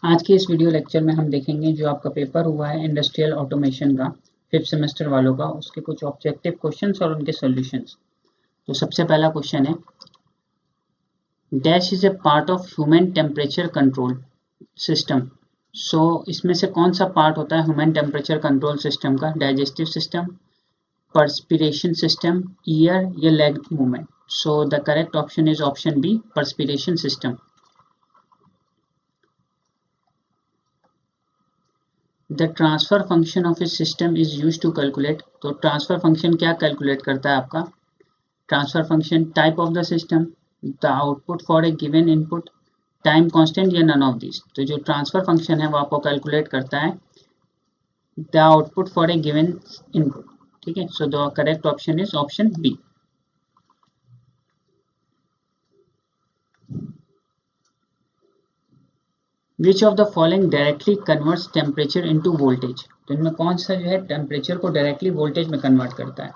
आज के इस वीडियो लेक्चर में हम देखेंगे जो आपका पेपर हुआ है इंडस्ट्रियल ऑटोमेशन का 5th सेमेस्टर वालों का, उसके कुछ ऑब्जेक्टिव क्वेश्चंस और उनके सॉल्यूशंस। तो सबसे पहला क्वेश्चन है, dash is a part of human temperature control system. So इसमें से कौन सा पार्ट होता है ह्यूमन टेम्परेचर कंट्रोल सिस्टम का? Digestive system, perspiration system, ear या leg movement. So the correct option is option B, perspiration system. The transfer function of a system is use to calculate. तो transfer function क्या calculate करता है आपका? Transfer function, type of the system, the output for a given input, time constant या none of this. तो जो transfer function है वो आपको कैलकुलेट करता है the output for a given input. ठीक है, so the correct option is option B. Which of the following directly converts temperature into voltage. तो इनमें कौन सा जो है टेम्परेचर को डायरेक्टली वोल्टेज में कन्वर्ट करता है?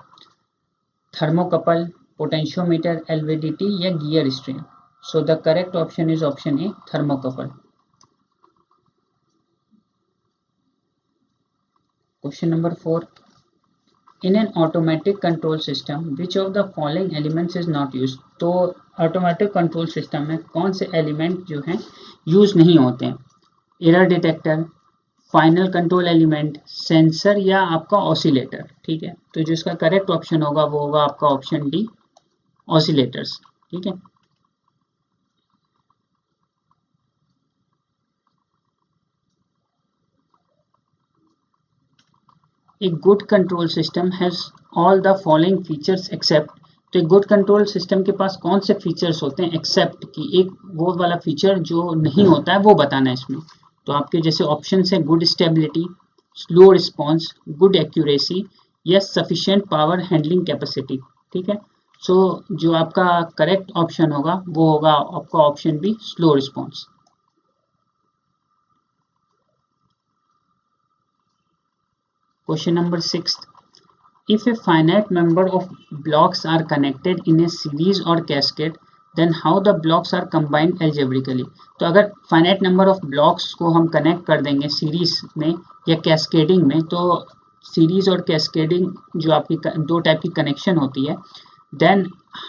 थर्मोकपल, पोटेंशियोमीटर, एलवीडीटी या gear string. So the correct option is option A, thermocouple. Question number 4, in an automatic control system which of the following elements is not use. तो automatic control system में कौन से element जो हैं use नहीं होते हैं? Error detector, final control element, sensor या आपका ऑसिलेटर। ठीक है, तो जो इसका करेक्ट ऑप्शन होगा वो होगा आपका ऑप्शन डी, ऑसिलेटर्स। ठीक है, A good control system has all the following features except। तो एक गुड कंट्रोल सिस्टम के पास कौन से फीचर्स होते हैं एक्सेप्ट कि एक वो वाला फीचर जो नहीं होता है वो बताना है इसमें। तो आपके जैसे ऑप्शन है good stability, slow response, good accuracy या सफिशिएंट पावर हैंडलिंग कैपेसिटी। ठीक है, सो जो आपका करेक्ट ऑप्शन होगा वो होगा आपका option B, slow response. Question number 6, if a finite number of blocks are connected in a series or cascade, then how the blocks are combined algebraically। तो अगर finite number of blocks को हम connect कर देंगे series में या cascading में, तो सीरीज और कैस्केडिंग जो आपकी दो टाइप की कनेक्शन होती है, then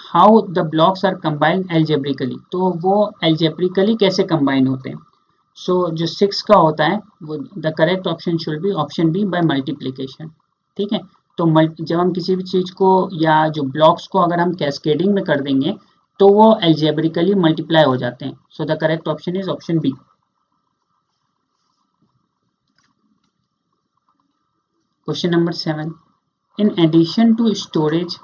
how the blocks are combined algebraically. तो वो एल्जेब्रिकली कैसे कंबाइन होते हैं? सो जो 6 का होता है वो the correct option should be option B, by multiplication. ठीक है, तो जब हम किसी भी चीज को या जो ब्लॉक्स को अगर हम कैस्केडिंग में कर देंगे तो वो एल्जेब्रिकली मल्टीप्लाई हो जाते हैं। So the correct option is option B. Question number 7, in addition to storage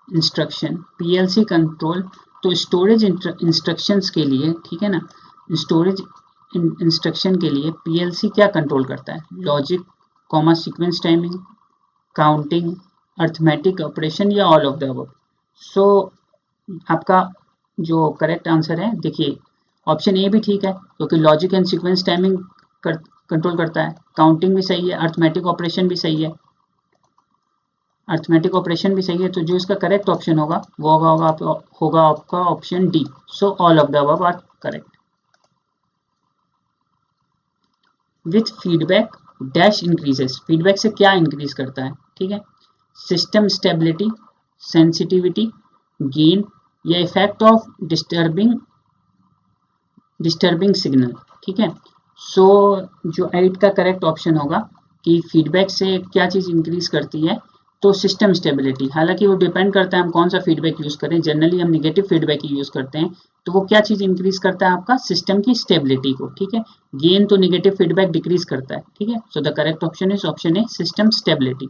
instruction PLC control. तो स्टोरेज इंस्ट्रक्शंस के लिए, ठीक है ना, स्टोरेज इंस्ट्रक्शन के लिए पीएलसी क्या कंट्रोल करता है? Logic, comma sequence timing, counting, arithmetic operation या ऑल ऑफ द अबव। सो आपका जो करेक्ट आंसर है, देखिए ऑप्शन ए भी ठीक है क्योंकि logic and sequence timing control करता है, काउंटिंग भी सही है, अर्थमेटिक ऑपरेशन भी सही है, अर्थमेटिक ऑपरेशन भी सही है। तो जो इसका करेक्ट ऑप्शन होगा वो होगा आपका option D. So all of the above are correct. With feedback dash increases. Feedback से क्या इंक्रीज करता है? ठीक है, सिस्टम स्टेबिलिटी, सेंसिटिविटी, गेन या इफेक्ट ऑफ डिस्टर्बिंग सिग्नल। ठीक है, सो जो 8 का करेक्ट ऑप्शन होगा कि फीडबैक से क्या चीज़ इंक्रीज करती है, तो सिस्टम स्टेबिलिटी। हालांकि वो डिपेंड करता है हम कौन सा फीडबैक यूज़ करें, जनरली हम निगेटिव फीडबैक ही यूज़ करते हैं, तो वो क्या चीज़ इंक्रीज करता है आपका सिस्टम की स्टेबिलिटी को। ठीक है, गेन तो निगेटिव फीडबैक डिक्रीज करता है। ठीक है, so the correct option is option A, system stability.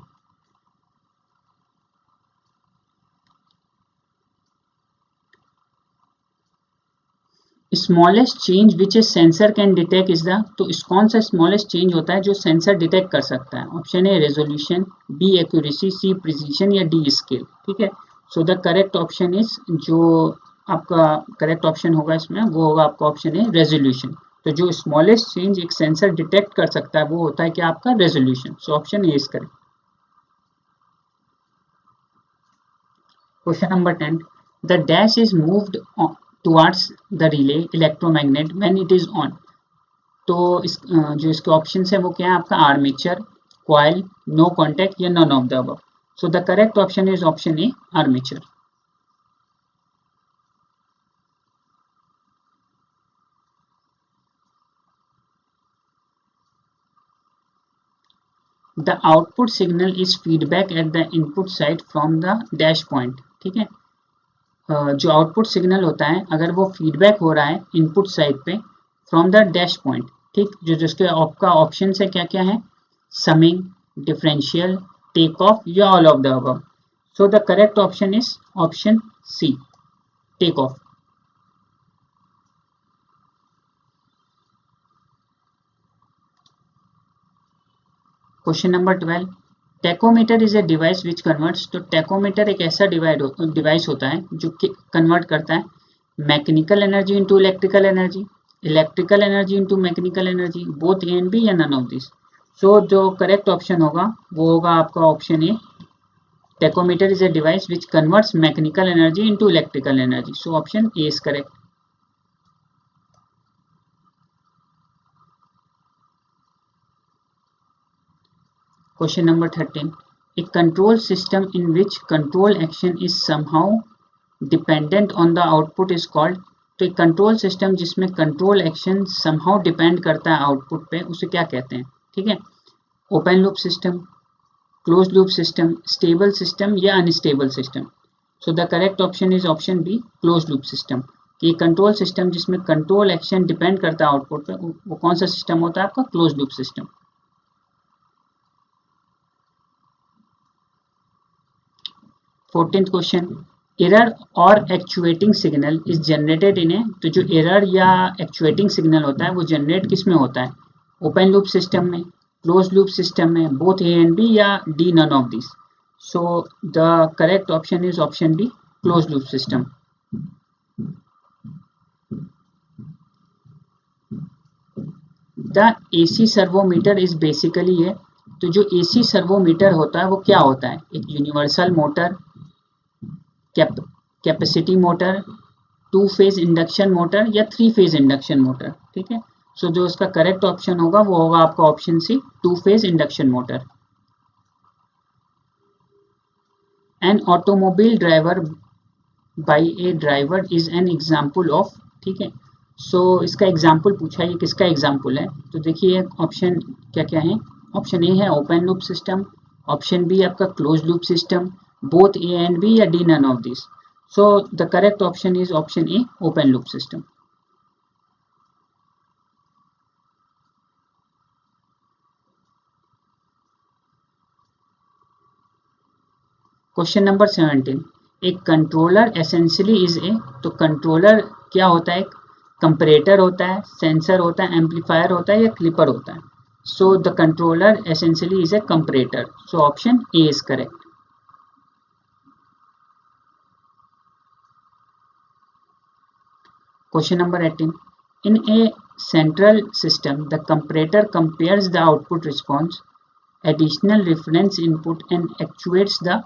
Smallest change which A sensor can detect is the. तो इस कौन सा स्मॉलेस्ट चेंज होता है जो सेंसर डिटेक्ट कर सकता है? Option A resolution, B accuracy, C precision या डी स्केल। ठीक है, so the correct option is जो आपका करेक्ट ऑप्शन होगा इसमें वो होगा आपका ऑप्शन ए, रेजोल्यूशन। तो जो स्मॉलेस्ट चेंज एक सेंसर डिटेक्ट कर सकता है वो होता है क्या आपका resolution. So option A is correct. Question number 10, the dash is moved towards the relay electromagnet when it is on। तो जो इसके ऑप्शन है वो क्या है आपका, आर्मेचर, कॉइल, नो कॉन्टैक्ट या none of the above. So the correct option is option A, armature. The output signal is feedback at the input side from the dash point. ठीक है, जो आउटपुट सिग्नल होता है अगर वो feedback हो रहा है इनपुट साइड पे फ्रॉम द डैश पॉइंट, ठीक, जो जिसके आपका ऑप्शन है क्या क्या है, समिंग, डिफरेंशियल, टेक ऑफ या all of the above. So the correct option is option C, take off. Question number 12, tachometer is a device which converts. तो टेकोमीटर एक ऐसा डिवाइस होता है जो कन्वर्ट करता है mechanical energy into electrical energy, electrical energy into mechanical energy, both A and B या none of this. सो जो करेक्ट ऑप्शन होगा वो होगा आपका option A, tachometer is a device which converts mechanical energy into electrical energy. So option A is correct. Question number 13. A control system in which control action is somehow dependent on the output is called. तो एक control system जिसमें control action somehow depend करता है output पे, उसे क्या कहते हैं? ठीक है, open loop system, close loop system, stable system या unstable system. So the correct option is option B, close loop system. कि कंट्रोल सिस्टम जिसमें कंट्रोल एक्शन डिपेंड करता है आउटपुट पे, वो कौन सा सिस्टम होता है आपका, close loop system. 14th question, error और actuating signal is generated in a. तो जो एरर या एक्चुएटिंग सिग्नल होता है वो जनरेट किस में होता है, ओपन लूप सिस्टम में, क्लोज लूप सिस्टम में, बोथ ए एंड बी या D, none of this. So the correct option is option B, close loop system. The AC servomotor is basically है। तो जो एसी सर्वोमीटर होता है वो क्या होता है, एक universal motor, capacity motor, to phase induction motor या थ्री फेज इंडक्शन मोटर। ठीक है, सो जो इसका करेक्ट ऑप्शन होगा वो होगा आपका option C, two phase induction motor. An automobile driver by a driver is an example of. ठीक है, सो इसका एग्जाम्पल पूछा है, ये किसका एग्जाम्पल है? तो देखिए ऑप्शन क्या क्या है, ऑप्शन ए है open loop system, option B आपका close loop system, both A and B या D, none of this. So the correct option is option A, open loop system. Question number 17, एक controller essentially is a. तो controller क्या होता है, comparator होता है, sensor होता है, एम्पलीफायर होता है या क्लिपर होता है। So the controller essentially is a comparator. So option A is correct. Question number 18, in A central system the comparator compares the output response, additional reference input and actuates the।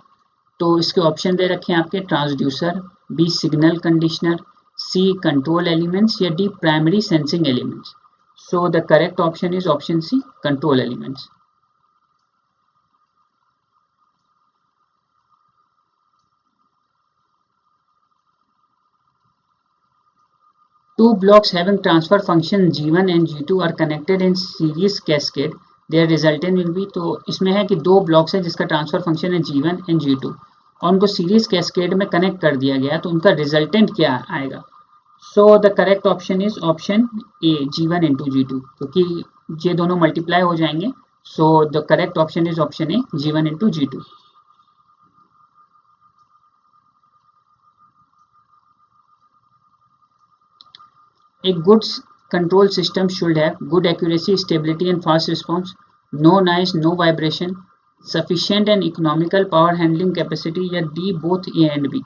तो इसके option दे रखे हैं आपके, transducer, B signal conditioner, C control elements या D primary sensing elements. So the correct option is option C, control elements. Two blocks having transfer function G1 and G2 are connected in series cascade. Their resultant will be। तो इसमें है कि दो blocks हैं जिसका transfer function है G1 and G2 और उनको सीरीज कैस्केड में कनेक्ट कर दिया गया, तो उनका रिजल्टेंट क्या आएगा? सो the correct option is option A, G1 into G2, क्योंकि ये दोनों मल्टीप्लाई हो जाएंगे। सो the correct option is option A, G1 into G2। A good control system should have good accuracy, stability and fast response, no noise, no vibration, sufficient and economical power handling capacity या D both A and B।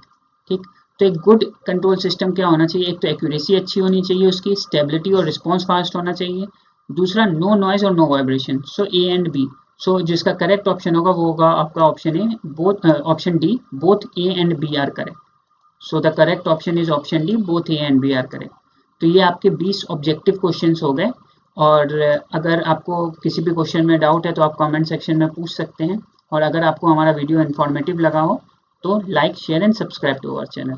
ठीक, तो एक good control system क्या होना चाहिए, एक तो accuracy अच्छी होनी चाहिए उसकी, स्टेबिलिटी और रिस्पॉन्स फास्ट होना चाहिए, दूसरा नो नॉइज और no vibration. So A and B. So जिसका करेक्ट ऑप्शन होगा वो होगा आपका option A, both option D, both A and B are correct. So the correct option is option D, both A and B are correct. तो ये आपके 20 objective questions हो गए और अगर आपको किसी भी क्वेश्चन में डाउट है तो आप कमेंट सेक्शन में पूछ सकते हैं। और अगर आपको हमारा वीडियो इन्फॉर्मेटिव लगा हो तो like, share and subscribe to our channel.